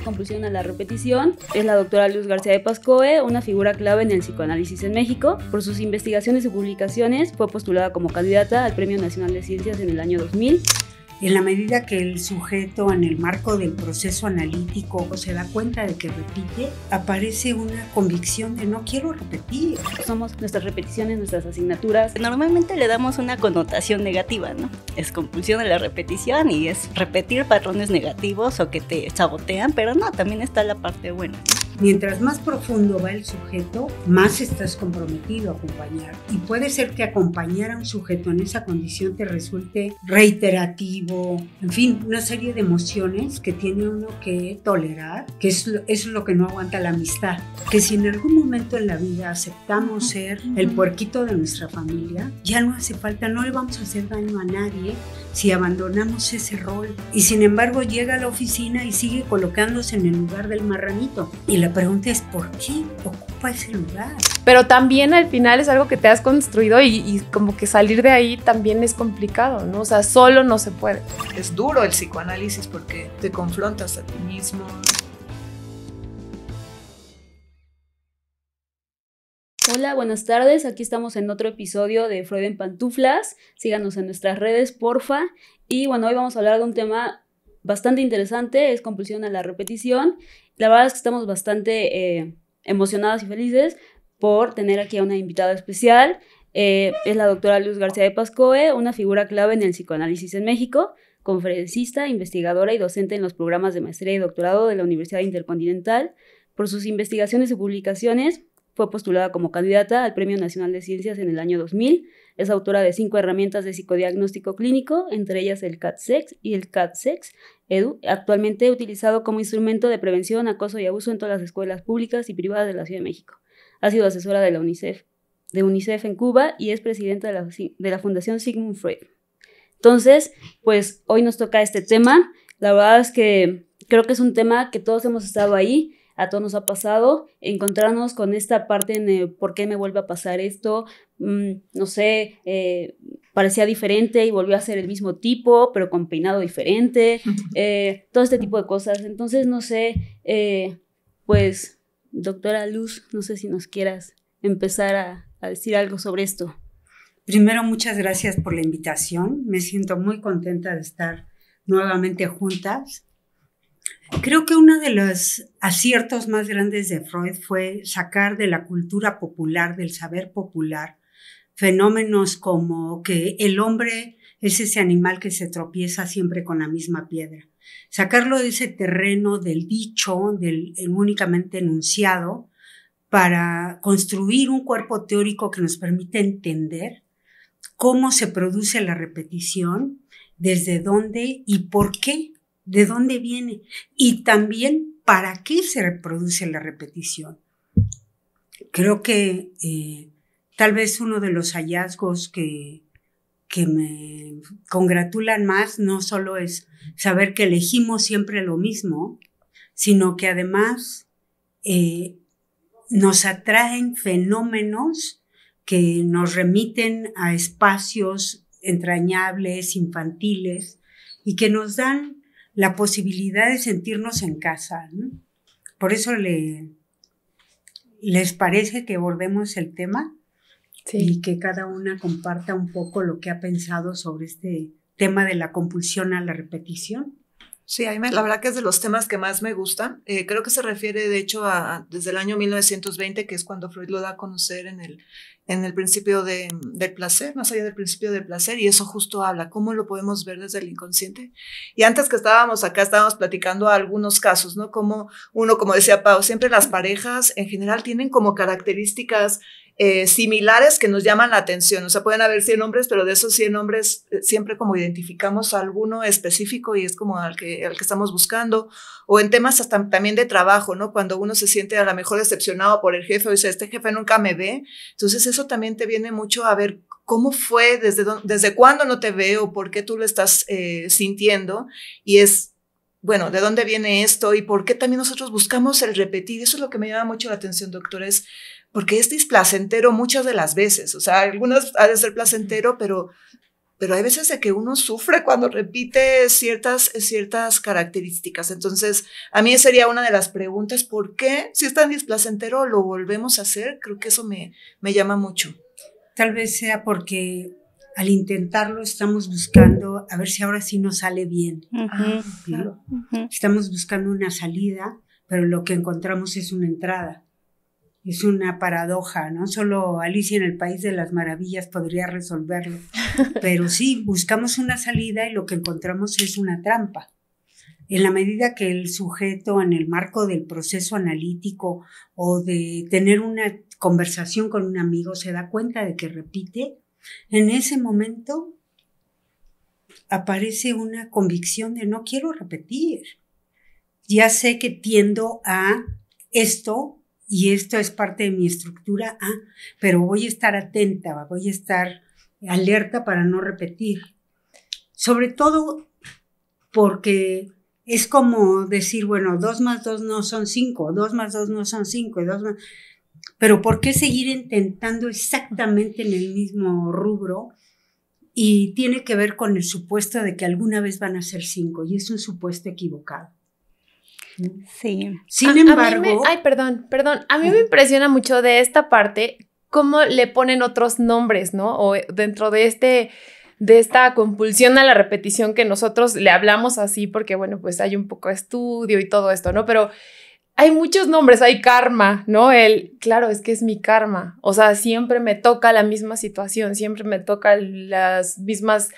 compulsión a la repetición. Es la doctora Luz García de Pascoe, una figura clave en el psicoanálisis en México. Por sus investigaciones y publicaciones fue postulada como candidata al Premio Nacional de Ciencias en el año 2000. En la medida que el sujeto, en el marco del proceso analítico, se da cuenta de que repite, aparece una convicción de no quiero repetir. Somos nuestras repeticiones, nuestras asignaturas. Normalmente le damos una connotación negativa, ¿no? Es compulsión a la repetición y es repetir patrones negativos o que te sabotean, pero no, también está la parte buena. Mientras más profundo va el sujeto, más estás comprometido a acompañar. Y puede ser que acompañar a un sujeto en esa condición te resulte reiterativo, en fin, una serie de emociones que tiene uno que tolerar, que es lo que no aguanta la amistad. Que si en algún momento en la vida aceptamos ser el puerquito de nuestra familia, ya no hace falta, no le vamos a hacer daño a nadie si abandonamos ese rol. Y sin embargo llega a la oficina y sigue colocándose en el lugar del marranito. Y la pregunta es, ¿por qué ocupa ese lugar? Pero también al final es algo que te has construido y como que salir de ahí también es complicado, ¿no? O sea, solo no se puede. Es duro el psicoanálisis porque te confrontas a ti mismo. Hola, buenas tardes. Aquí estamos en otro episodio de Freud en Pantuflas. Síganos en nuestras redes, porfa. Y bueno, hoy vamos a hablar de un tema bastante interesante, es compulsión a la repetición. La verdad es que estamos bastante emocionadas y felices por tener aquí a una invitada especial. Es la doctora Luz García de Pascoe, una figura clave en el psicoanálisis en México, conferencista, investigadora y docente en los programas de maestría y doctorado de la Universidad Intercontinental. Por sus investigaciones y publicaciones, fue postulada como candidata al Premio Nacional de Ciencias en el año 2000. Es autora de 5 herramientas de psicodiagnóstico clínico, entre ellas el CAT-SEX y el CAT-SEX-EDU, actualmente utilizado como instrumento de prevención, acoso y abuso en todas las escuelas públicas y privadas de la Ciudad de México. Ha sido asesora de la UNICEF en Cuba y es presidenta de la Fundación Sigmund Freud. Entonces, pues hoy nos toca este tema. La verdad es que creo que es un tema que todos hemos estado ahí. A todos nos ha pasado encontrarnos con esta parte en ¿por qué me vuelve a pasar esto? No sé, parecía diferente y volvió a ser el mismo tipo, pero con peinado diferente, todo este tipo de cosas. Entonces, no sé, pues, doctora Luz, no sé si nos quieras empezar a decir algo sobre esto. Primero, muchas gracias por la invitación. Me siento muy contenta de estar nuevamente juntas. Creo que uno de los aciertos más grandes de Freud fue sacar de la cultura popular, del saber popular, fenómenos como que el hombre es ese animal que se tropieza siempre con la misma piedra. Sacarlo de ese terreno del dicho, del únicamente enunciado, para construir un cuerpo teórico que nos permite entender cómo se produce la repetición, desde dónde y por qué. ¿De dónde viene? Y también, ¿para qué se reproduce la repetición? Creo que tal vez uno de los hallazgos que me congratulan más no solo es saber que elegimos siempre lo mismo, sino que además nos atraen fenómenos que nos remiten a espacios entrañables, infantiles, y que nos dan la posibilidad de sentirnos en casa, ¿no? Por eso les parece que abordemos el tema, sí, y que cada una comparta un poco lo que ha pensado sobre este tema de la compulsión a la repetición. Sí, a mí la verdad que es de los temas que más me gustan. Creo que se refiere, de hecho, desde el año 1920, que es cuando Freud lo da a conocer en el principio del placer, más allá del principio del placer, y eso justo habla, cómo lo podemos ver desde el inconsciente. Y antes que estábamos platicando algunos casos, ¿no? Como uno, como decía Pau, siempre las parejas en general tienen como características similares que nos llaman la atención. O sea, pueden haber 100 hombres, pero de esos 100 hombres siempre como identificamos a alguno específico y es como al que estamos buscando. O en temas hasta también de trabajo, ¿no? Cuando uno se siente a lo mejor decepcionado por el jefe o dice, este jefe nunca me ve. Entonces eso también te viene mucho a ver cómo fue, desde cuándo no te veo, por qué tú lo estás sintiendo. Y es, bueno, ¿de dónde viene esto? Y por qué también nosotros buscamos el repetir. Eso es lo que me llama mucho la atención, doctora, es porque es displacentero muchas de las veces. O sea, algunas ha de ser placentero, pero pero hay veces de que uno sufre cuando repite ciertas características. Entonces, a mí sería una de las preguntas, ¿por qué si es tan displacentero lo volvemos a hacer? Creo que eso me llama mucho. Tal vez sea porque al intentarlo estamos buscando a ver si ahora sí nos sale bien. Claro. Estamos buscando una salida, pero lo que encontramos es una entrada. Es una paradoja, ¿no? Solo Alicia en el País de las Maravillas podría resolverlo. Pero sí, buscamos una salida y lo que encontramos es una trampa. En la medida que el sujeto, en el marco del proceso analítico o de tener una conversación con un amigo, se da cuenta de que repite, en ese momento aparece una convicción de no quiero repetir. Ya sé que tiendo a esto, y esto es parte de mi estructura, pero voy a estar atenta, voy a estar alerta para no repetir. Sobre todo porque es como decir, bueno, 2 más 2 no son 5, 2 más 2 no son 5, pero ¿por qué seguir intentando exactamente en el mismo rubro? Y tiene que ver con el supuesto de que alguna vez van a ser 5, y es un supuesto equivocado. Sí. Sin embargo... Perdón. A mí me impresiona mucho de esta parte cómo le ponen otros nombres, ¿no? O dentro de esta compulsión a la repetición que nosotros le hablamos así porque, bueno, pues hay un poco de estudio y todo esto, ¿no? Pero hay muchos nombres, hay karma, ¿no? Claro, es que es mi karma. O sea, siempre me toca la misma situación, siempre me tocan las mismas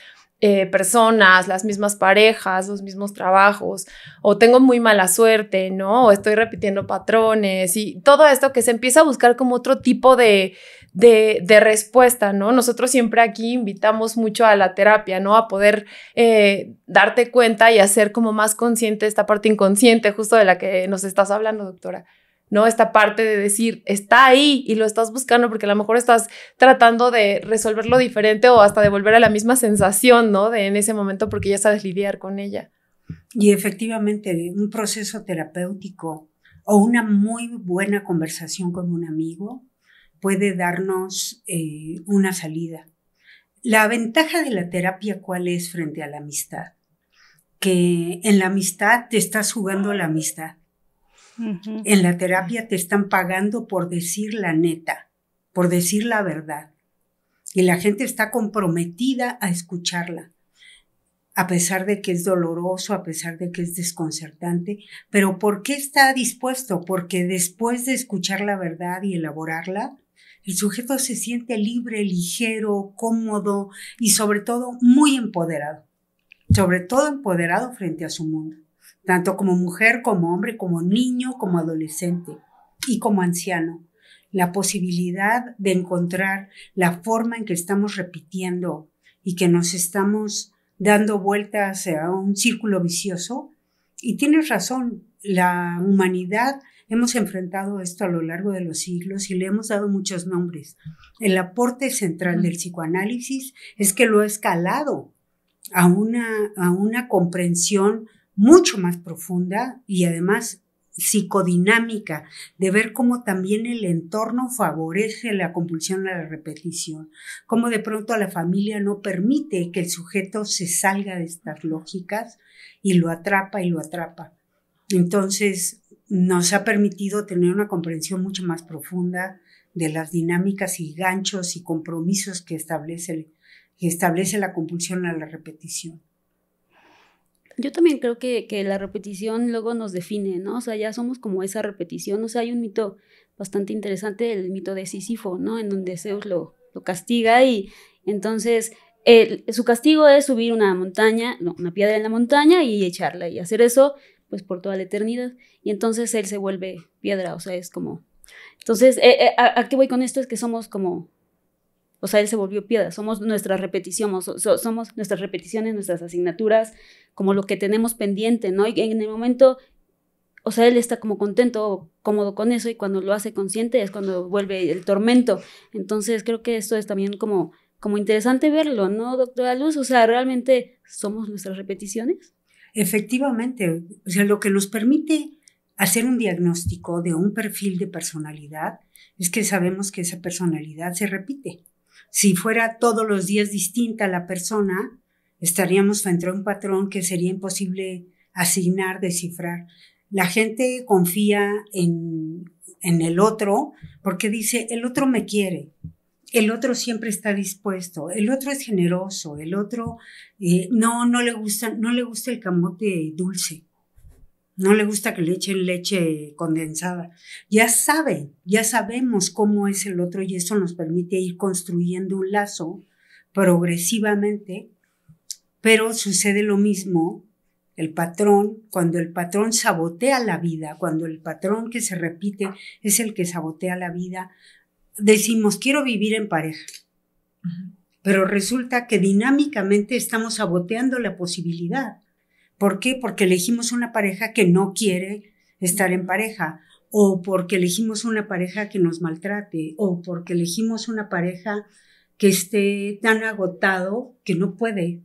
personas, las mismas parejas, los mismos trabajos, o tengo muy mala suerte, ¿no? O estoy repitiendo patrones y todo esto que se empieza a buscar como otro tipo de respuesta, ¿no? Nosotros siempre aquí invitamos mucho a la terapia, ¿no? A poder darte cuenta y hacer como más consciente esta parte inconsciente justo de la que nos estás hablando, doctora. ¿No? Esta parte de decir, está ahí y lo estás buscando porque a lo mejor estás tratando de resolverlo diferente o hasta de volver a la misma sensación, ¿no? En ese momento porque ya sabes lidiar con ella. Y efectivamente, un proceso terapéutico o una muy buena conversación con un amigo puede darnos una salida. La ventaja de la terapia, ¿cuál es frente a la amistad? Que en la amistad te estás jugando la amistad. En la terapia te están pagando por decir la neta, por decir la verdad. Y la gente está comprometida a escucharla, a pesar de que es doloroso, a pesar de que es desconcertante. Pero ¿por qué está dispuesto? Porque después de escuchar la verdad y elaborarla, el sujeto se siente libre, ligero, cómodo y sobre todo muy empoderado. Sobre todo empoderado frente a su mundo. Tanto como mujer, como hombre, como niño, como adolescente y como anciano. La posibilidad de encontrar la forma en que estamos repitiendo y que nos estamos dando vueltas a un círculo vicioso. Y tienes razón, la humanidad hemos enfrentado esto a lo largo de los siglos y le hemos dado muchos nombres. El aporte central del psicoanálisis es que lo ha escalado a una comprensión mucho más profunda y además psicodinámica, de ver cómo también el entorno favorece la compulsión a la repetición, cómo de pronto a la familia no permite que el sujeto se salga de estas lógicas y lo atrapa y lo atrapa. Entonces nos ha permitido tener una comprensión mucho más profunda de las dinámicas y ganchos y compromisos que establece la compulsión a la repetición. Yo también creo que la repetición luego nos define, ¿no? O sea, ya somos como esa repetición. O sea, hay un mito bastante interesante, el mito de Sísifo, ¿no? En donde Zeus lo castiga y entonces su castigo es subir una piedra en la montaña y echarla y hacer eso pues por toda la eternidad. Y entonces él se vuelve piedra, o sea, es como... Entonces, ¿a qué voy con esto? Es que somos como... O sea, él se volvió piedra, somos nuestras repeticiones, somos nuestras repeticiones, nuestras asignaturas, como lo que tenemos pendiente, ¿no? Y en el momento, o sea, él está como contento, cómodo con eso, y cuando lo hace consciente es cuando vuelve el tormento. Entonces, creo que esto es también como interesante verlo, ¿no, doctora Luz? O sea, ¿realmente somos nuestras repeticiones? Efectivamente, o sea, lo que nos permite hacer un diagnóstico de un perfil de personalidad es que sabemos que esa personalidad se repite. Si fuera todos los días distinta la persona, estaríamos frente a un patrón que sería imposible asignar, descifrar. La gente confía en el otro porque dice, el otro me quiere, el otro siempre está dispuesto, el otro es generoso, el otro no le gusta el camote dulce, no le gusta que le echen leche condensada. Ya sabemos cómo es el otro y eso nos permite ir construyendo un lazo progresivamente, pero sucede lo mismo. Cuando el patrón sabotea la vida, cuando el patrón que se repite es el que sabotea la vida, decimos, quiero vivir en pareja. Pero resulta que dinámicamente estamos saboteando la posibilidad. ¿Por qué? Porque elegimos una pareja que no quiere estar en pareja, o porque elegimos una pareja que nos maltrate, o porque elegimos una pareja que esté tan agotado que no puede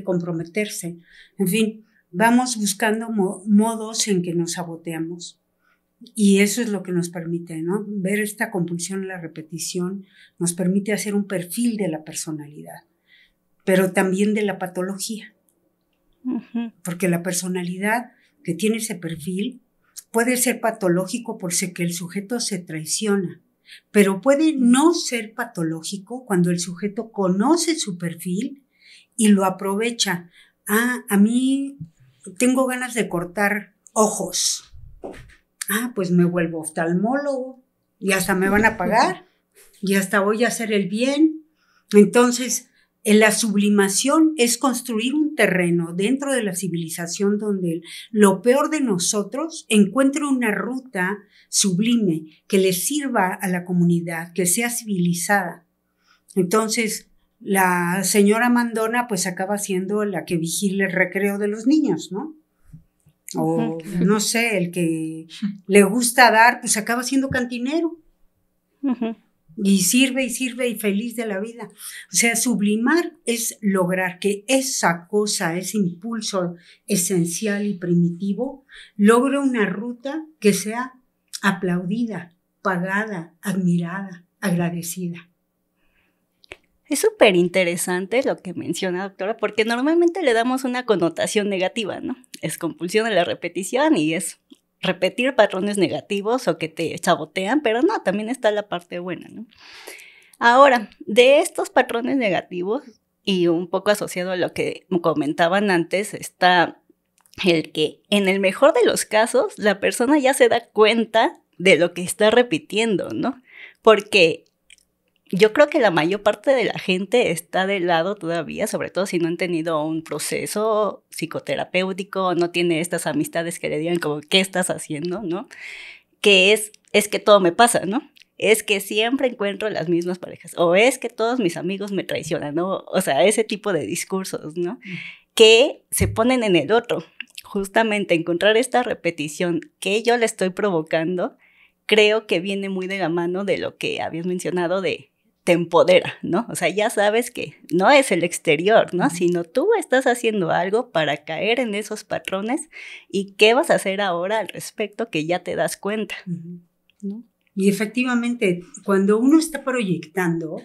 comprometerse. En fin, vamos buscando modos en que nos saboteamos. Y eso es lo que nos permite, ¿no? Ver esta compulsión a la repetición nos permite hacer un perfil de la personalidad, pero también de la patología. Porque la personalidad que tiene ese perfil puede ser patológico por ser que el sujeto se traiciona, pero puede no ser patológico cuando el sujeto conoce su perfil y lo aprovecha. A mí tengo ganas de cortar ojos. Pues me vuelvo oftalmólogo y hasta me van a pagar y hasta voy a hacer el bien. Entonces, la sublimación es construir un terreno dentro de la civilización donde lo peor de nosotros encuentre una ruta sublime que le sirva a la comunidad, que sea civilizada. Entonces, la señora mandona pues acaba siendo la que vigila el recreo de los niños, ¿no? O no sé, el que le gusta dar pues acaba siendo cantinero. Y sirve y feliz de la vida. O sea, sublimar es lograr que esa cosa, ese impulso esencial y primitivo, logre una ruta que sea aplaudida, pagada, admirada, agradecida. Es súper interesante lo que menciona, doctora, porque normalmente le damos una connotación negativa, ¿no? Es compulsión a la repetición y es repetir patrones negativos o que te sabotean, pero no, también está la parte buena, ¿no? Ahora, de estos patrones negativos, y un poco asociado a lo que comentaban antes, está el que en el mejor de los casos la persona ya se da cuenta de lo que está repitiendo, ¿no? Porque yo creo que la mayor parte de la gente está de lado todavía, sobre todo si no han tenido un proceso psicoterapéutico, no tiene estas amistades que le digan como, ¿qué estás haciendo?, ¿no? Que es que todo me pasa, ¿no? Es que siempre encuentro las mismas parejas, o es que todos mis amigos me traicionan, ¿no? O sea, ese tipo de discursos, ¿no? Que se ponen en el otro. Justamente encontrar esta repetición que yo le estoy provocando, creo que viene muy de la mano de lo que habías mencionado de te empodera, ¿no? O sea, ya sabes que no es el exterior, ¿no? Sino tú estás haciendo algo para caer en esos patrones y qué vas a hacer ahora al respecto que ya te das cuenta, ¿no? Y efectivamente, cuando uno está proyectando,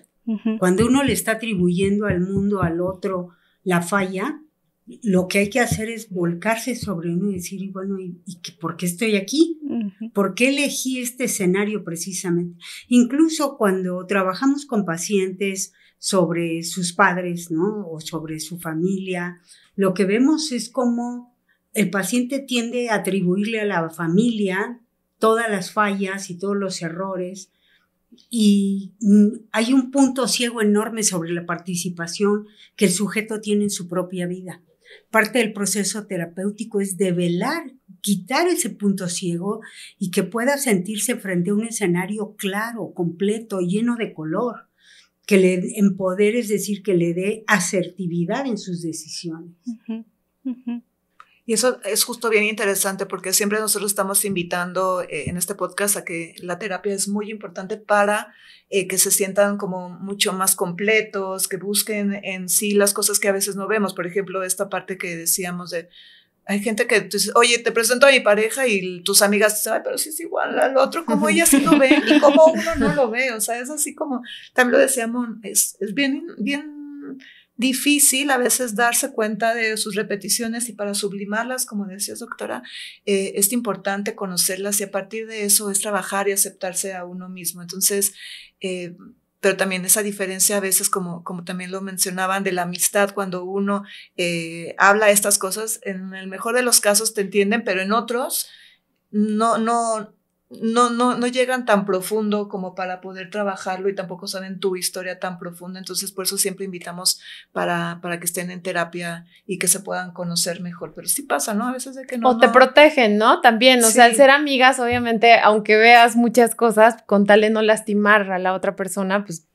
cuando uno le está atribuyendo al mundo, al otro, la falla, lo que hay que hacer es volcarse sobre uno y decir, y bueno, ¿y por qué estoy aquí? ¿Por qué elegí este escenario precisamente? Incluso cuando trabajamos con pacientes sobre sus padres, ¿no? O sobre su familia, lo que vemos es cómo el paciente tiende a atribuirle a la familia todas las fallas y todos los errores, y hay un punto ciego enorme sobre la participación que el sujeto tiene en su propia vida. Parte del proceso terapéutico es develar, quitar ese punto ciego y que pueda sentirse frente a un escenario claro, completo, lleno de color, que le empodere, es decir, que le dé asertividad en sus decisiones. Y eso es justo bien interesante porque siempre nosotros estamos invitando en este podcast a que la terapia es muy importante para que se sientan como mucho más completos, que busquen en sí las cosas que a veces no vemos. Por ejemplo, esta parte que decíamos de hay gente que tú dices, oye, te presento a mi pareja y tus amigas dicen, ay, pero sí es igual al otro, como ella sí lo ve y como uno no lo ve, o sea, es así como, también lo decíamos, es bien difícil a veces darse cuenta de sus repeticiones y para sublimarlas, como decías, doctora, es importante conocerlas y a partir de eso es trabajar y aceptarse a uno mismo. Entonces, pero también esa diferencia a veces, como también lo mencionaban, de la amistad, cuando uno habla estas cosas, en el mejor de los casos te entienden, pero en otros no llegan tan profundo como para poder trabajarlo y tampoco saben tu historia tan profunda. Entonces, por eso siempre invitamos para que estén en terapia y que se puedan conocer mejor. Pero sí pasa, ¿no? A veces de que no. O te protegen, ¿no? También, o sea, al ser amigas, obviamente, aunque veas muchas cosas, con tal de no lastimar a la otra persona, pues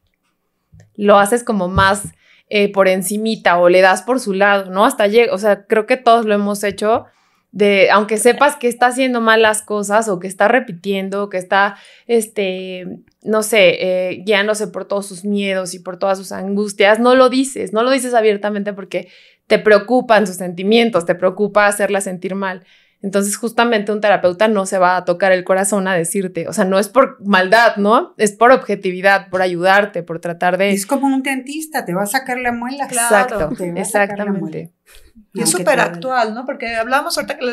lo haces como más por encimita o le das por su lado, ¿no? Hasta llega, o sea, creo que todos lo hemos hecho. Aunque sepas que está haciendo mal las cosas o que está repitiendo, que está, no sé, guiándose por todos sus miedos y por todas sus angustias, no lo dices abiertamente porque te preocupan sus sentimientos, te preocupa hacerla sentir mal. Entonces, justamente un terapeuta no se va a tocar el corazón a decirte, o sea, no es por maldad, ¿no? Es por objetividad, por ayudarte, por tratar de... Es como un dentista, te va a sacar la muela. Exacto, exactamente. Y es súper actual, ¿no? Porque hablamos ahorita que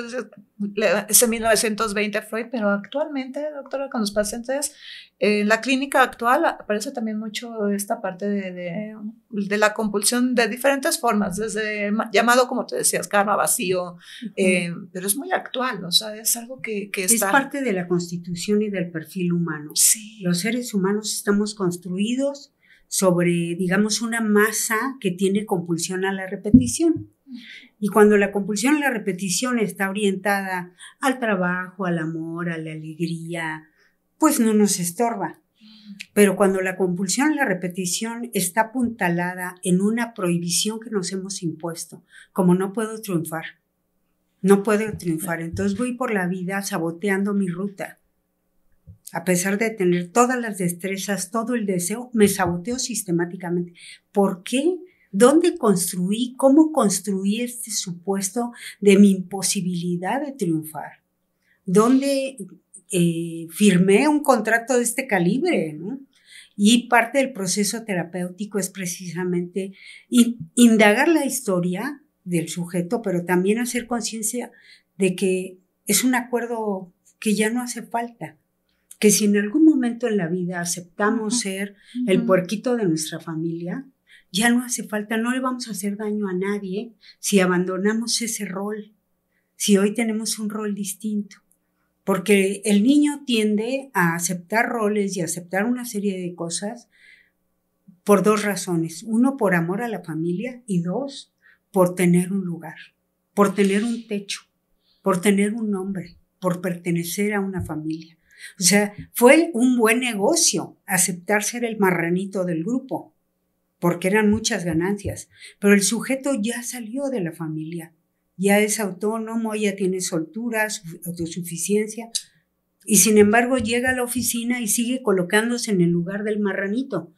ese 1920 Freud, pero actualmente, doctora, con los pacientes, en la clínica actual aparece también mucho esta parte de la compulsión de diferentes formas, desde llamado, como te decías, karma vacío, pero es muy actual, o sea, es algo que está... Es parte de la constitución y del perfil humano. Sí. Los seres humanos estamos construidos sobre, digamos, una masa que tiene compulsión a la repetición. Y cuando la compulsión a la repetición está orientada al trabajo, al amor, a la alegría, pues no nos estorba. Pero cuando la compulsión a la repetición está apuntalada en una prohibición que nos hemos impuesto, como no puedo triunfar, entonces voy por la vida saboteando mi ruta. A pesar de tener todas las destrezas, todo el deseo, me saboteo sistemáticamente. ¿Por qué? ¿Dónde construí? ¿Cómo construí este supuesto de mi imposibilidad de triunfar? ¿Dónde firmé un contrato de este calibre, ¿no? Y parte del proceso terapéutico es precisamente indagar la historia del sujeto, pero también hacer conciencia de que es un acuerdo que ya no hace falta. Que si en algún momento en la vida aceptamos ser el puerquito de nuestra familia, ya no hace falta, no le vamos a hacer daño a nadie si abandonamos ese rol, si hoy tenemos un rol distinto. Porque el niño tiende a aceptar roles y aceptar una serie de cosas por dos razones. Uno, por amor a la familia y dos, por tener un lugar, por tener un techo, por tener un nombre, por pertenecer a una familia. O sea, fue un buen negocio aceptar ser el marranito del grupo, porque eran muchas ganancias, pero el sujeto ya salió de la familia, ya es autónomo, ya tiene soltura, autosuficiencia, y sin embargo llega a la oficina y sigue colocándose en el lugar del marranito.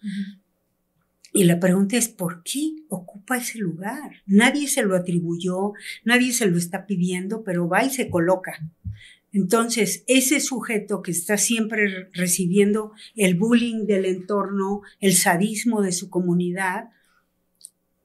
Y la pregunta es, ¿por qué ocupa ese lugar? Nadie se lo atribuyó, nadie se lo está pidiendo, pero va y se coloca. Entonces, ese sujeto que está siempre recibiendo el bullying del entorno, el sadismo de su comunidad,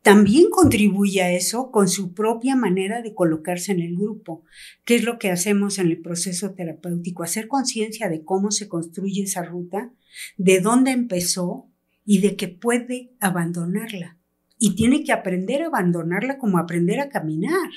también contribuye a eso con su propia manera de colocarse en el grupo. ¿Qué es lo que hacemos en el proceso terapéutico? Hacer conciencia de cómo se construye esa ruta, de dónde empezó y de que puede abandonarla. Y tiene que aprender a abandonarla como aprender a caminar.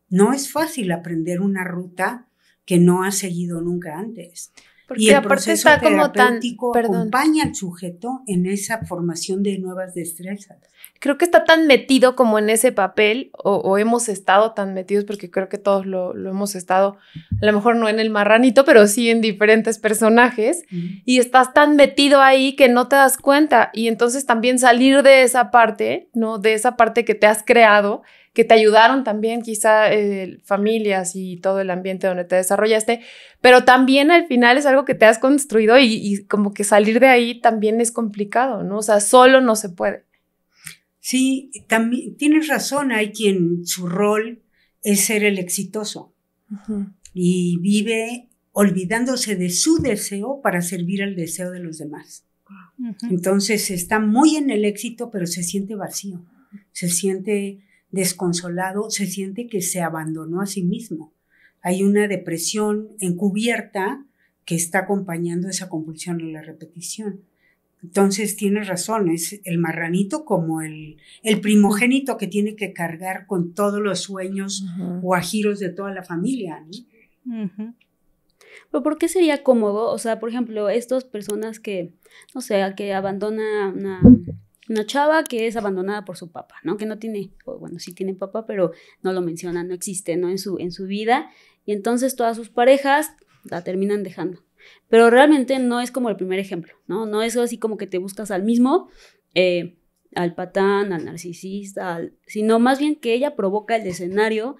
No es fácil aprender una ruta que no ha seguido nunca antes. Porque y el aparte proceso está como terapéutico acompaña al sujeto en esa formación de nuevas destrezas. Creo que está tan metido como en ese papel, o hemos estado tan metidos, porque creo que todos lo hemos estado, a lo mejor no en el marranito, pero sí en diferentes personajes, y estás tan metido ahí que no te das cuenta, y entonces también salir de esa parte, ¿no? De esa parte que te has creado, que te ayudaron también quizá familias y todo el ambiente donde te desarrollaste, pero también al final es algo que te has construido y como que salir de ahí también es complicado, ¿no? O sea, solo no se puede. Sí, también tienes razón, hay quien su rol es ser el exitoso. Y vive olvidándose de su deseo para servir al deseo de los demás. Entonces está muy en el éxito, pero se siente vacío, se siente desconsolado, se siente que se abandonó a sí mismo. Hay una depresión encubierta que está acompañando esa compulsión a la repetición. Entonces tienes razón, es el marranito como el primogénito que tiene que cargar con todos los sueños guajiros de toda la familia, ¿no? Pero ¿por qué sería cómodo? O sea, por ejemplo, estas personas que, no sé, que abandona una chava que es abandonada por su papá, ¿no? Que no tiene, bueno, sí tiene papá, pero no lo menciona, no existe, ¿no? En su vida. Y entonces todas sus parejas la terminan dejando. Pero realmente no es como el primer ejemplo, ¿no? No es así como que te buscas al mismo, al patán, al narcisista, sino más bien que ella provoca el escenario.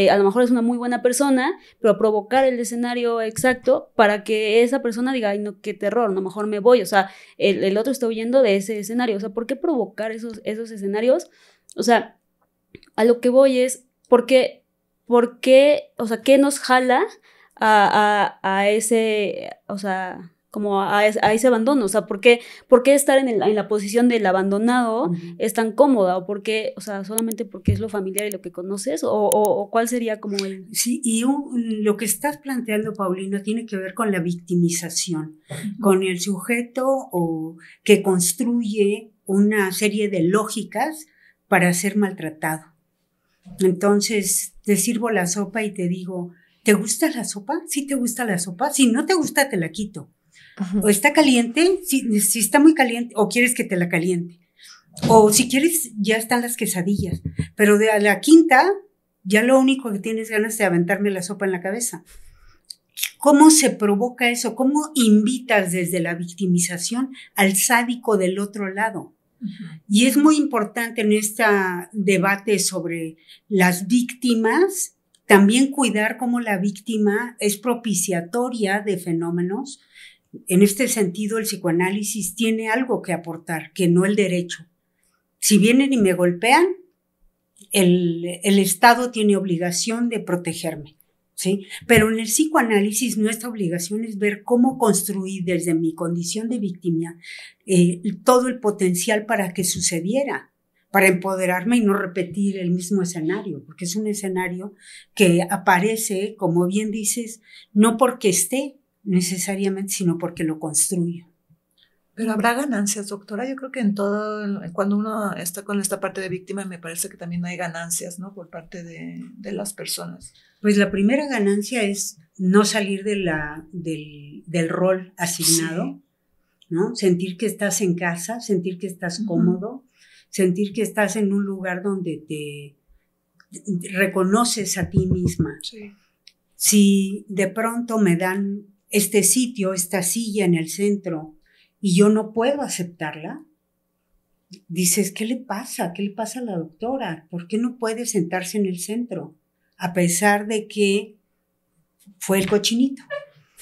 A lo mejor es una muy buena persona, pero provocar el escenario exacto para que esa persona diga, ay, no, qué terror, no, mejor me voy. O sea, el otro está huyendo de ese escenario. O sea, ¿por qué provocar esos escenarios? O sea, a lo que voy es, ¿por qué, o sea, qué nos jala a ese, o sea, como a ese abandono? O sea, ¿por qué estar en la posición del abandonado es tan cómoda? ¿O por qué, o sea, solamente porque es lo familiar y lo que conoces? ¿O cuál sería como el...? Sí, y lo que estás planteando, Paulina, tiene que ver con la victimización, con el sujeto que construye una serie de lógicas para ser maltratado. Entonces, te sirvo la sopa y te digo, ¿te gusta la sopa? ¿Sí te gusta la sopa? Si no te gusta, te la quito. O está caliente, si está muy caliente, o quieres que te la caliente. O si quieres, ya están las quesadillas. Pero de a la quinta, ya lo único que tienes ganas es de aventarme la sopa en la cabeza. ¿Cómo se provoca eso? ¿Cómo invitas desde la victimización al sádico del otro lado? Y es muy importante en este debate sobre las víctimas, también cuidar cómo la víctima es propiciatoria de fenómenos. En este sentido, el psicoanálisis tiene algo que aportar, que no el derecho. Si vienen y me golpean, el Estado tiene obligación de protegerme, ¿sí? Pero en el psicoanálisis nuestra obligación es ver cómo construir desde mi condición de víctima todo el potencial para que sucediera, para empoderarme y no repetir el mismo escenario, porque es un escenario que aparece, como bien dices, no porque esté necesariamente, sino porque lo construyo. Pero habrá ganancias, doctora. Yo creo que en todo, cuando uno está con esta parte de víctima, me parece que también hay ganancias, ¿no? Por parte de las personas. Pues la primera ganancia es no salir del rol asignado, sí, ¿no? Sentir que estás en casa, sentir que estás cómodo, sentir que estás en un lugar donde te reconoces a ti misma. Sí. Si de pronto me dan este sitio, esta silla en el centro, y yo no puedo aceptarla, dices, ¿qué le pasa? ¿Qué le pasa a la doctora? ¿Por qué no puede sentarse en el centro? A pesar de que fue el cochinito,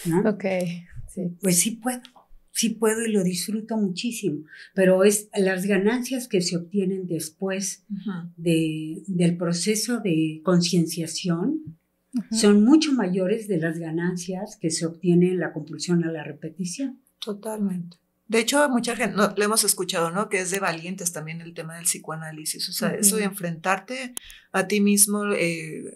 ¿no? Ok, sí. Pues sí puedo y lo disfruto muchísimo, pero es las ganancias que se obtienen después del proceso de concienciación son mucho mayores de las ganancias que se obtienen en la compulsión a la repetición. Totalmente. De hecho, mucha gente, lo hemos escuchado, ¿no? Que es de valientes también el tema del psicoanálisis. O sea, eso de enfrentarte a ti mismo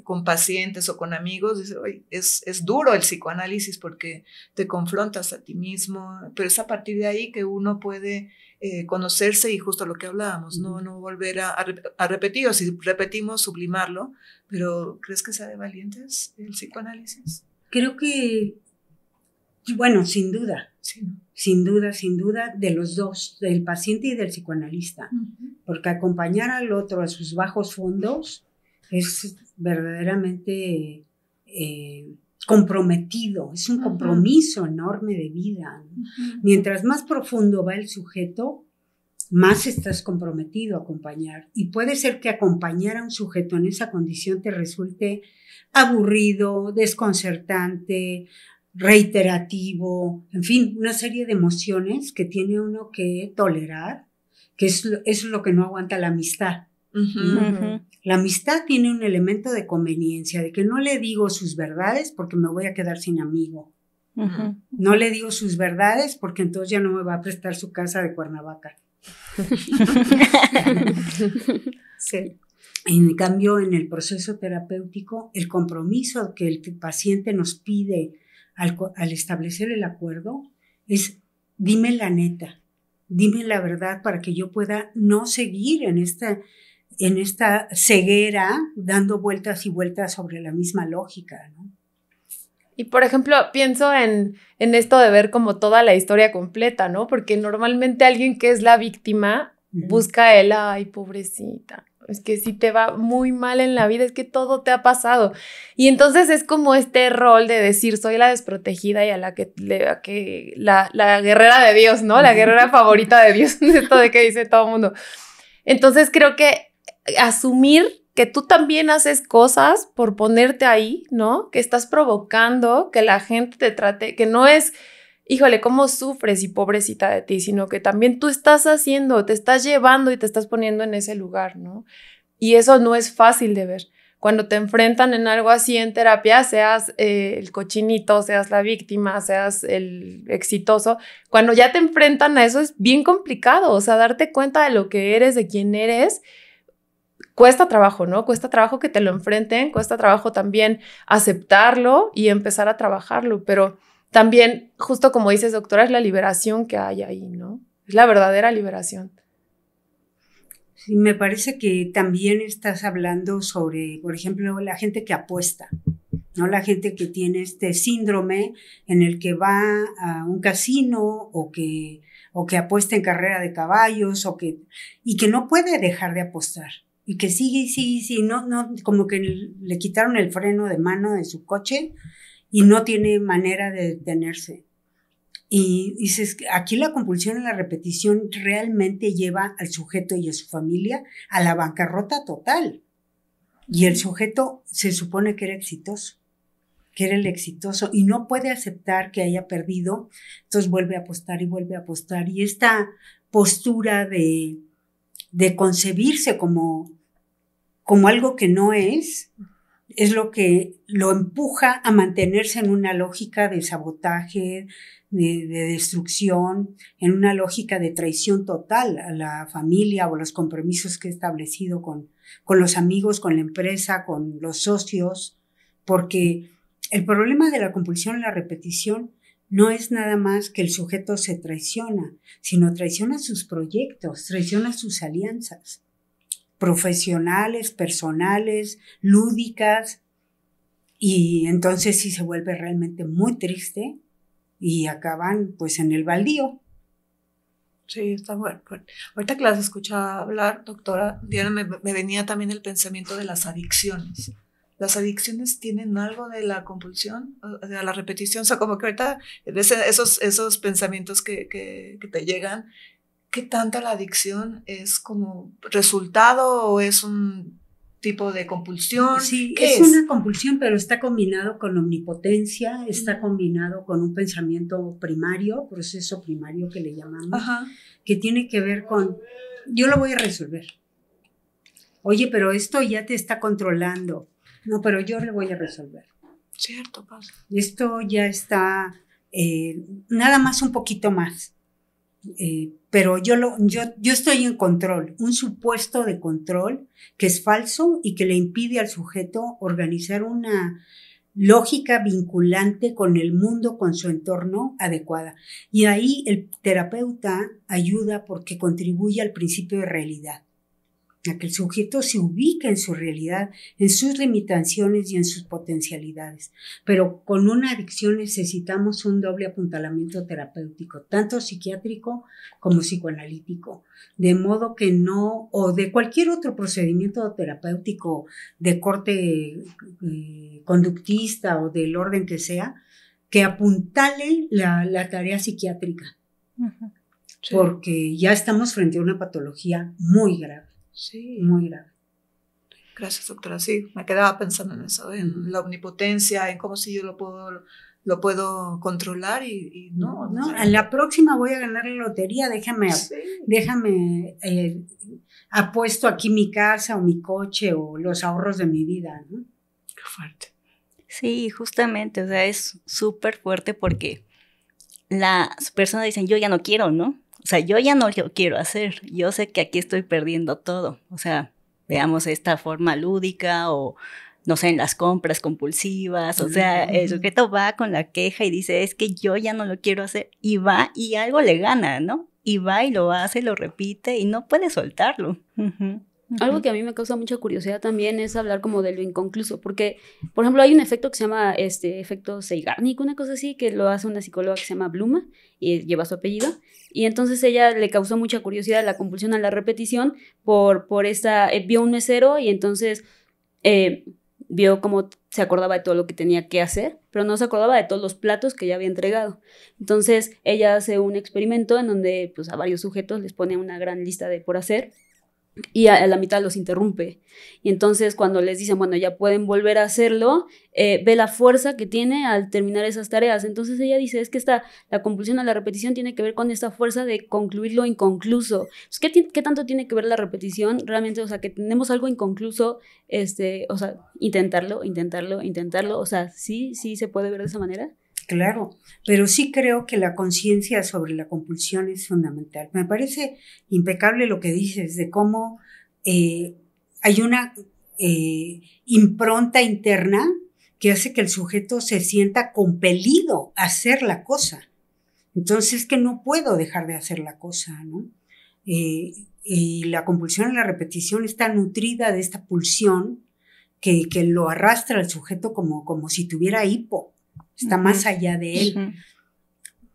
con pacientes o con amigos, es duro el psicoanálisis porque te confrontas a ti mismo, pero es a partir de ahí que uno puede conocerse y justo lo que hablábamos, no volver a repetir, o si repetimos, sublimarlo. Pero ¿crees que sea de valientes el psicoanálisis? Creo que, bueno, sin duda. Sí. Sin duda, de los dos, del paciente y del psicoanalista, porque acompañar al otro a sus bajos fondos es verdaderamente comprometido, es un compromiso enorme de vida. Mientras más profundo va el sujeto, más estás comprometido a acompañar. Y puede ser que acompañar a un sujeto en esa condición te resulte aburrido, desconcertante, reiterativo, en fin, una serie de emociones que tiene uno que tolerar, que es lo que no aguanta la amistad, La amistad tiene un elemento de conveniencia, de que no le digo sus verdades porque me voy a quedar sin amigo. No le digo sus verdades porque entonces ya no me va a prestar su casa de Cuernavaca. Sí. En cambio, en el proceso terapéutico, el compromiso que el paciente nos pide al establecer el acuerdo es: dime la neta, dime la verdad para que yo pueda no seguir en esta ceguera dando vueltas y vueltas sobre la misma lógica, ¿no? Y por ejemplo, pienso en esto de ver como toda la historia completa, ¿no? Porque normalmente alguien que es la víctima busca el, ay, pobrecita, es que sí te va muy mal en la vida, es que todo te ha pasado. Y entonces es como este rol de decir, soy la desprotegida y a la guerrera de Dios, ¿no? La guerrera favorita de Dios, esto de que dice todo el mundo. Entonces creo que asumir que tú también haces cosas por ponerte ahí, ¿no? Que estás provocando que la gente te trate, que no es, híjole, cómo sufres y pobrecita de ti, sino que también tú estás haciendo, te estás llevando y te estás poniendo en ese lugar, ¿no? Y eso no es fácil de ver. Cuando te enfrentan en algo así en terapia, seas el cochinito, seas la víctima, seas el exitoso, cuando ya te enfrentan a eso es bien complicado, o sea, darte cuenta de lo que eres, de quién eres, cuesta trabajo, ¿no? Cuesta trabajo que te lo enfrenten, cuesta trabajo también aceptarlo y empezar a trabajarlo, pero también, justo como dices, doctora, es la liberación que hay ahí, ¿no? Es la verdadera liberación. Sí, me parece que también estás hablando sobre, por ejemplo, la gente que apuesta, ¿no? La gente que tiene este síndrome en el que va a un casino o que apuesta en carrera de caballos y que no puede dejar de apostar. Y que sigue, no, como que le quitaron el freno de mano de su coche y no tiene manera de detenerse. Y dices, aquí la compulsión y la repetición realmente lleva al sujeto y a su familia a la bancarrota total. Y el sujeto se supone que era exitoso, que era el exitoso, y no puede aceptar que haya perdido, entonces vuelve a apostar y vuelve a apostar. Y esta postura de concebirse como algo que no es lo que lo empuja a mantenerse en una lógica de sabotaje, de destrucción, en una lógica de traición total a la familia o los compromisos que he establecido con los amigos, con la empresa, con los socios, porque el problema de la compulsión y la repetición no es nada más que el sujeto se traiciona, sino traiciona sus proyectos, traiciona sus alianzas profesionales, personales, lúdicas, y entonces sí se vuelve realmente muy triste y acaban pues en el baldío. Sí, está bueno. Ahorita que las escuchaba hablar, doctora Diana, me venía también el pensamiento de las adicciones. ¿Las adicciones tienen algo de la compulsión, de la repetición? O sea, como que ahorita esos pensamientos que te llegan, ¿qué tanta la adicción es como resultado o es un tipo de compulsión? Sí, es una compulsión, pero está combinado con omnipotencia, está combinado con un pensamiento primario, proceso primario que le llamamos, que tiene que ver con, yo lo voy a resolver. Oye, pero esto ya te está controlando. No, pero yo lo voy a resolver. Cierto, pasa. Esto ya está, nada más un poquito más. Pero yo estoy en control, un supuesto de control que es falso y que le impide al sujeto organizar una lógica vinculante con el mundo, con su entorno adecuada. Y ahí el terapeuta ayuda porque contribuye al principio de realidad, a que el sujeto se ubique en su realidad, en sus limitaciones y en sus potencialidades. Pero con una adicción necesitamos un doble apuntalamiento terapéutico, tanto psiquiátrico como psicoanalítico, de modo que no, o de cualquier otro procedimiento terapéutico de corte conductista o del orden que sea, que apuntale la tarea psiquiátrica, sí, porque ya estamos frente a una patología muy grave. Sí. Muy grave. Gracias, doctora. Sí, me quedaba pensando en eso, en la omnipotencia, en cómo si yo lo puedo controlar y no. A la próxima voy a ganar la lotería, déjame apuesto aquí mi casa o mi coche o los ahorros de mi vida, ¿no? Qué fuerte. Sí, justamente, o sea, es súper fuerte porque las personas dicen, yo ya no quiero, ¿no? O sea, yo ya no lo quiero hacer, yo sé que aquí estoy perdiendo todo. O sea, veamos esta forma lúdica o, no sé, en las compras compulsivas. O sea, el sujeto va con la queja y dice, es que yo ya no lo quiero hacer. Y va y algo le gana, ¿no? Y va y lo hace, lo repite y no puede soltarlo. Algo que a mí me causa mucha curiosidad también es hablar como de lo inconcluso, porque, por ejemplo, hay un efecto que se llama efecto Zeigarnik, una cosa así, que lo hace una psicóloga que se llama Bluma, y lleva su apellido, y entonces ella le causó mucha curiosidad la compulsión a la repetición por esta, vio un mesero y entonces vio cómo se acordaba de todo lo que tenía que hacer, pero no se acordaba de todos los platos que ya había entregado. Entonces ella hace un experimento en donde pues, a varios sujetos les pone una gran lista de por hacer, y a la mitad los interrumpe. Y entonces cuando les dicen, bueno, ya pueden volver a hacerlo, ve la fuerza que tiene al terminar esas tareas. Entonces ella dice, es que la compulsión a la repetición tiene que ver con esta fuerza de concluir lo inconcluso. Entonces, ¿qué tanto tiene que ver la repetición? Realmente, o sea, que tenemos algo inconcluso, o sea, intentarlo, o sea, sí se puede ver de esa manera. Claro, pero sí creo que la conciencia sobre la compulsión es fundamental. Me parece impecable lo que dices de cómo hay una impronta interna que hace que el sujeto se sienta compelido a hacer la cosa. Entonces, que no puedo dejar de hacer la cosa, ¿no? Y la compulsión a la repetición está nutrida de esta pulsión que lo arrastra al sujeto como si tuviera hipo. Está más allá de él.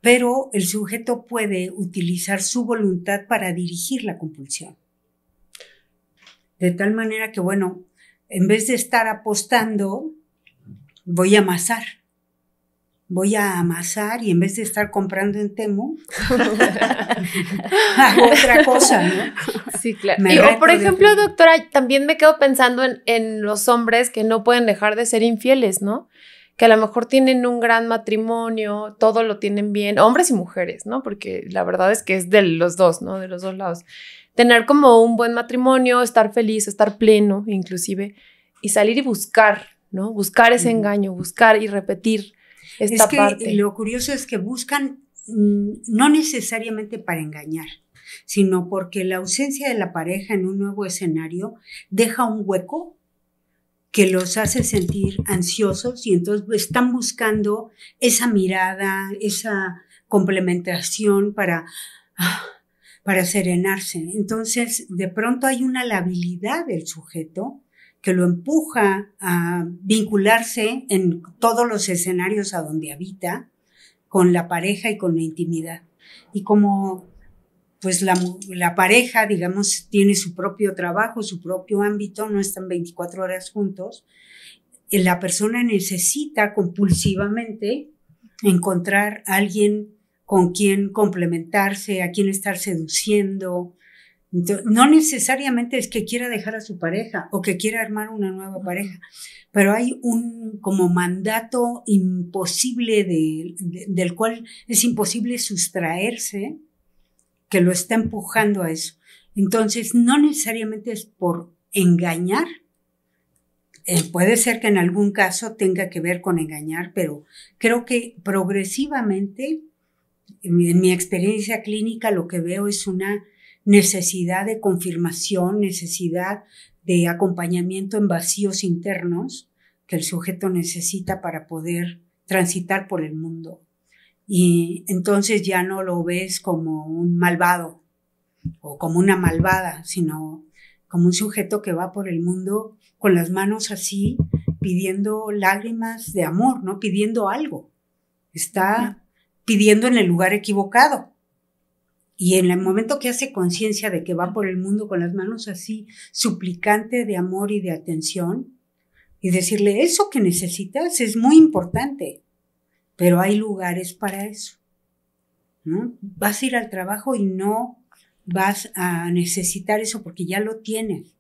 Pero el sujeto puede utilizar su voluntad para dirigir la compulsión. De tal manera que, bueno, en vez de estar apostando, voy a amasar y en vez de estar comprando en Temu, hago otra cosa, ¿no? Sí, claro. O por ejemplo, doctora, también me quedo pensando en los hombres que no pueden dejar de ser infieles, ¿no? Que a lo mejor tienen un gran matrimonio, todo lo tienen bien, hombres y mujeres, ¿no? Porque la verdad es que es de los dos, ¿no? De los dos lados. Tener como un buen matrimonio, estar feliz, estar pleno, inclusive, y salir y buscar, ¿no? Buscar ese engaño, buscar y repetir esta parte. Lo curioso es que buscan no necesariamente para engañar, sino porque la ausencia de la pareja en un nuevo escenario deja un hueco que los hace sentir ansiosos y entonces están buscando esa mirada, esa complementación para serenarse. Entonces, de pronto hay una labilidad del sujeto que lo empuja a vincularse en todos los escenarios a donde habita, con la pareja y con la intimidad. Y como pues la pareja, digamos, tiene su propio trabajo, su propio ámbito, no están 24 horas juntos, la persona necesita compulsivamente encontrar a alguien con quien complementarse, a quien estar seduciendo. Entonces, no necesariamente es que quiera dejar a su pareja o que quiera armar una nueva pareja, pero hay un como mandato imposible del cual es imposible sustraerse, que lo está empujando a eso. Entonces, no necesariamente es por engañar. Puede ser que en algún caso tenga que ver con engañar, pero creo que progresivamente, en mi experiencia clínica, lo que veo es una necesidad de confirmación, necesidad de acompañamiento en vacíos internos que el sujeto necesita para poder transitar por el mundo. Y entonces ya no lo ves como un malvado o como una malvada, sino como un sujeto que va por el mundo con las manos así, pidiendo lágrimas de amor, ¿no? Pidiendo algo. Está pidiendo en el lugar equivocado. Y en el momento que hace conciencia de que va por el mundo con las manos así, suplicante de amor y de atención, y decirle, eso que necesitas es muy importante. Pero hay lugares para eso, ¿no? Vas a ir al trabajo y no vas a necesitar eso porque ya lo tienes.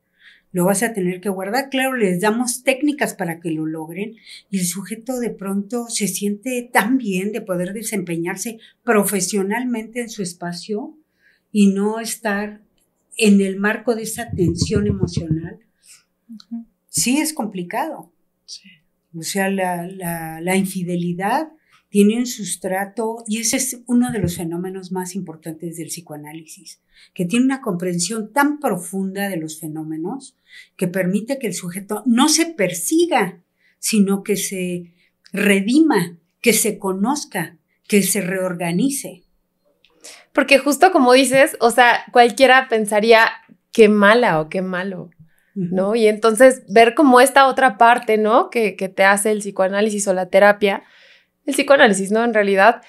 Lo vas a tener que guardar. Claro, les damos técnicas para que lo logren y el sujeto de pronto se siente tan bien de poder desempeñarse profesionalmente en su espacio y no estar en el marco de esa tensión emocional, sí es complicado. Sí. O sea, la infidelidad tiene un sustrato, y ese es uno de los fenómenos más importantes del psicoanálisis, que tiene una comprensión tan profunda de los fenómenos que permite que el sujeto no se persiga, sino que se redima, que se conozca, que se reorganice. Porque justo como dices, o sea, cualquiera pensaría qué mala o qué malo, ¿no? Y entonces ver como esta otra parte, ¿no? Que te hace el psicoanálisis o la terapia, el psicoanálisis, ¿no? En realidad,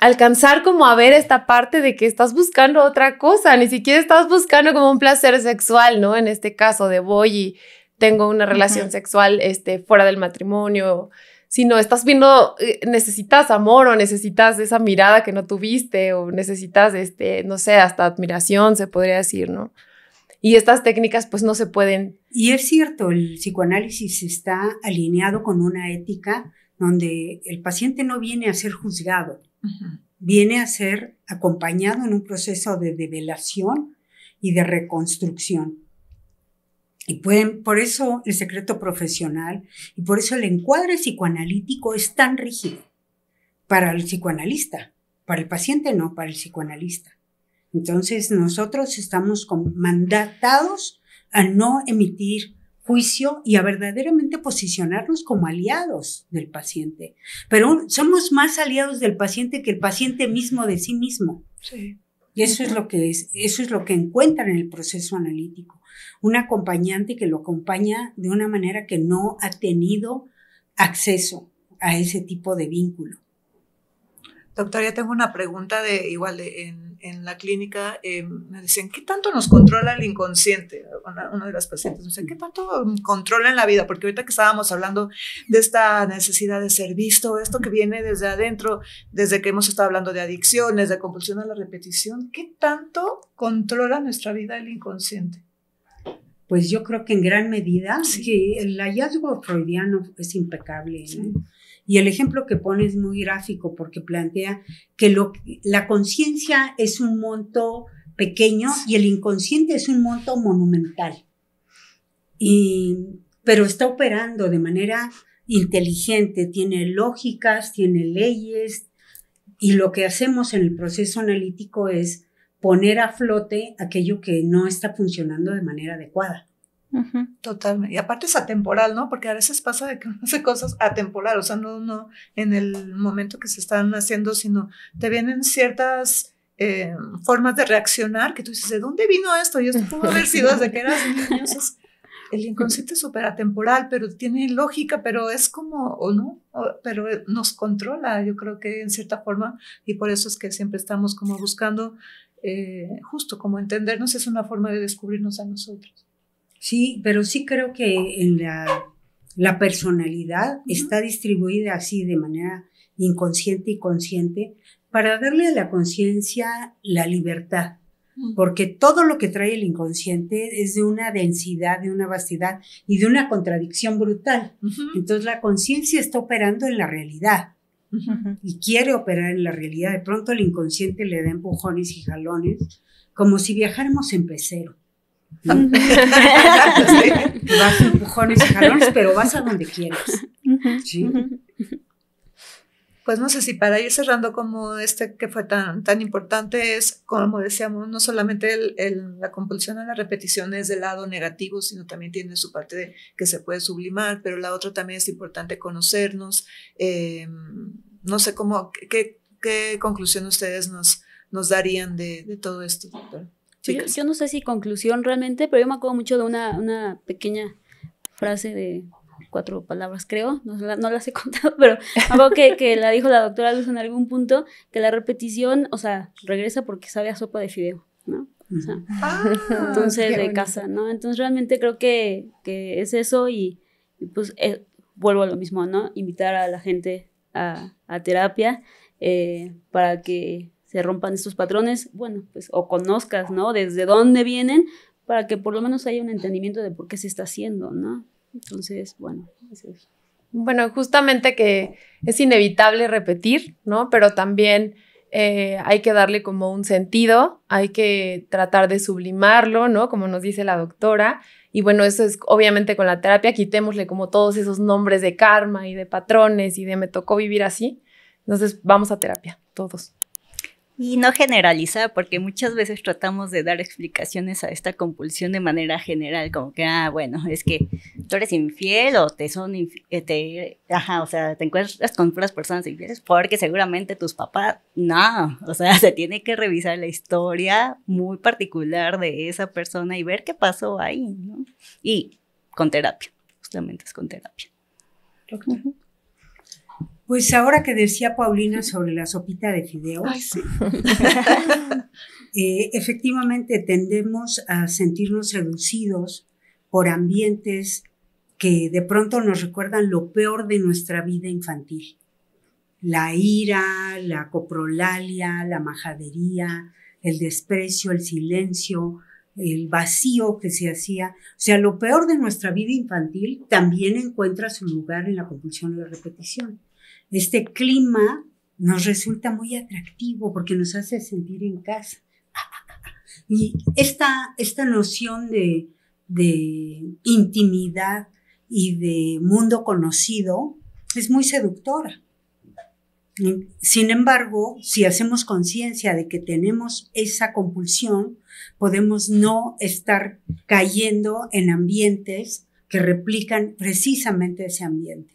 alcanzar como a ver esta parte de que estás buscando otra cosa, ni siquiera estás buscando como un placer sexual, ¿no? En este caso de voy y tengo una relación sexual fuera del matrimonio, sino estás viendo, necesitas amor o necesitas esa mirada que no tuviste o necesitas, no sé, hasta admiración, se podría decir, ¿no? Y estas técnicas pues no se pueden. Y es cierto, el psicoanálisis está alineado con una ética donde el paciente no viene a ser juzgado, viene a ser acompañado en un proceso de develación y de reconstrucción. Y por eso el secreto profesional y por eso el encuadre psicoanalítico es tan rígido para el psicoanalista, para el paciente no, para el psicoanalista. Entonces nosotros estamos mandatados a no emitir juicio y a verdaderamente posicionarnos como aliados del paciente. Pero somos más aliados del paciente que el paciente mismo de sí mismo. Sí. Y eso es lo que encuentran en el proceso analítico. Un acompañante que lo acompaña de una manera que no ha tenido acceso a ese tipo de vínculo. Doctora, ya tengo una pregunta en la clínica, me decían, ¿qué tanto nos controla el inconsciente? Una de las pacientes me decía, ¿qué tanto controla en la vida? Porque ahorita que estábamos hablando de esta necesidad de ser visto, esto que viene desde adentro, desde que hemos estado hablando de adicciones, de compulsión a la repetición, ¿qué tanto controla nuestra vida el inconsciente? Pues yo creo que en gran medida, que el hallazgo freudiano es impecable, ¿no? Y el ejemplo que pone es muy gráfico porque plantea que la conciencia es un monto pequeño y el inconsciente es un monto monumental. Pero está operando de manera inteligente, tiene lógicas, tiene leyes, y lo que hacemos en el proceso analítico es poner a flote aquello que no está funcionando de manera adecuada. Totalmente. Y aparte es atemporal, ¿no? Porque a veces pasa de que uno hace cosas atemporal, o sea, no en el momento que se están haciendo, sino te vienen ciertas formas de reaccionar que tú dices, ¿de dónde vino esto? Y esto pudo haber sido desde que eras niño. El inconsciente es súper atemporal, pero tiene lógica, pero es como, o no, pero nos controla, yo creo que en cierta forma, y por eso es que siempre estamos como buscando, justo como entendernos, es una forma de descubrirnos a nosotros. Sí, pero sí creo que en la personalidad está distribuida así de manera inconsciente y consciente para darle a la conciencia la libertad, porque todo lo que trae el inconsciente es de una densidad, de una vastidad y de una contradicción brutal. Entonces la conciencia está operando en la realidad y quiere operar en la realidad. De pronto el inconsciente le da empujones y jalones como si viajáramos en pecero. Vas empujones y jalones, pero vas a donde quieras. ¿Sí? Pues no sé si para ir cerrando como que fue tan importante es, como decíamos, no solamente la compulsión a la repetición es del lado negativo, sino también tiene su parte de que se puede sublimar, pero la otra también es importante conocernos. No sé qué conclusión ustedes nos darían de todo esto, doctora. Yo no sé si conclusión realmente, pero yo me acuerdo mucho de una pequeña frase de 4 palabras, creo, no las he contado, pero algo que la dijo la doctora Luz en algún punto, que la repetición, o sea, regresa porque sabe a sopa de fideo, ¿no? O sea, entonces de casa, ¿no? Entonces realmente creo que es eso y pues vuelvo a lo mismo, ¿no? Invitar a la gente a terapia para que se rompan estos patrones, bueno, pues, o conozcas, ¿no? Desde dónde vienen, para que por lo menos haya un entendimiento de por qué se está haciendo, ¿no? Entonces, bueno, eso es. Bueno, justamente que es inevitable repetir, ¿no? Pero también hay que darle como un sentido, hay que tratar de sublimarlo, ¿no? Como nos dice la doctora. Y bueno, eso es obviamente con la terapia, quitémosle como todos esos nombres de karma y de patrones y de me tocó vivir así. Entonces vamos a terapia, todos. Y no generalizar, porque muchas veces tratamos de dar explicaciones a esta compulsión de manera general, como que, bueno, es que tú eres infiel o te encuentras con puras personas infieles porque seguramente tus papás, no, o sea, se tiene que revisar la historia muy particular de esa persona y ver qué pasó ahí, ¿no? Y con terapia, justamente es con terapia. Uh-huh. Pues ahora que decía Paulina sobre la sopita de fideos, ay, sí. Efectivamente tendemos a sentirnos seducidos por ambientes que de pronto nos recuerdan lo peor de nuestra vida infantil. La ira, la coprolalia, la majadería, el desprecio, el silencio, el vacío que se hacía. O sea, lo peor de nuestra vida infantil también encuentra su lugar en la compulsión de repetición. Este clima nos resulta muy atractivo porque nos hace sentir en casa. Y esta noción de intimidad y de mundo conocido es muy seductora. Sin embargo, si hacemos conciencia de que tenemos esa compulsión, podemos no estar cayendo en ambientes que replican precisamente ese ambiente.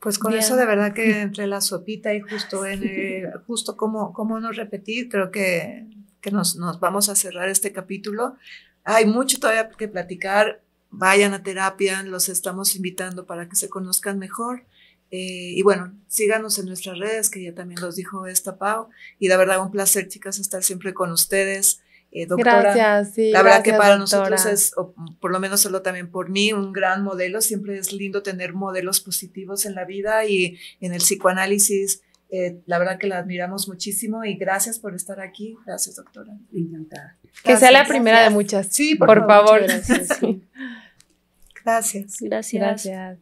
Pues con eso de verdad que entre la sopita y justo cómo no repetir, creo que nos vamos a cerrar este capítulo. Hay mucho todavía que platicar, vayan a terapia, los estamos invitando para que se conozcan mejor. Y bueno, síganos en nuestras redes, que ya también los dijo esta Pau, y la verdad un placer, chicas, estar siempre con ustedes. Doctora, gracias, sí, la verdad gracias, que para doctora. nosotros es, o por lo menos solo también por mí, un gran modelo. Siempre es lindo tener modelos positivos en la vida y en el psicoanálisis. La verdad que la admiramos muchísimo y gracias por estar aquí. Gracias, doctora. Encantada. Que sea la primera de muchas. Sí, por favor. Gracias. Sí. Gracias. Gracias. Gracias.